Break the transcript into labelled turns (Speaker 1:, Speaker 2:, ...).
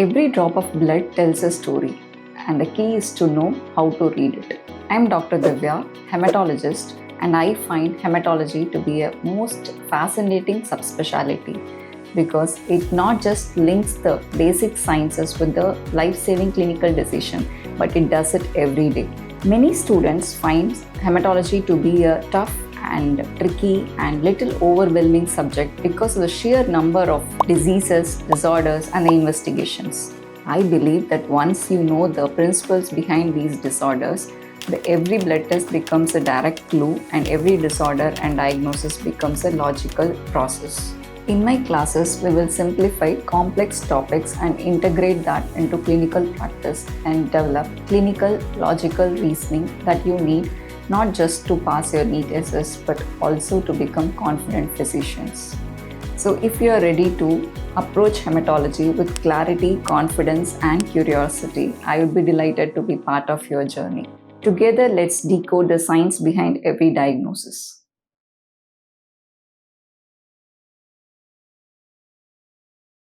Speaker 1: Every drop of blood tells a story, and the key is to know how to read it. I am Dr. Divya, hematologist, and I find hematology to be a most fascinating subspecialty because it not just links the basic sciences with the life-saving clinical decision, but it does it every day. Many students find hematology to be a tough and tricky and little overwhelming subject because of the sheer number of diseases, disorders, and the investigations. I believe that once you know the principles behind these disorders, every blood test becomes a direct clue and every disorder and diagnosis becomes a logical process. In my classes, we will simplify complex topics and integrate that into clinical practice and develop clinical logical reasoning that you need not just to pass your NEET SS but also to become confident physicians. So if you are ready to approach hematology with clarity, confidence and curiosity, I would be delighted to be part of your journey. Together, let's decode the science behind every diagnosis.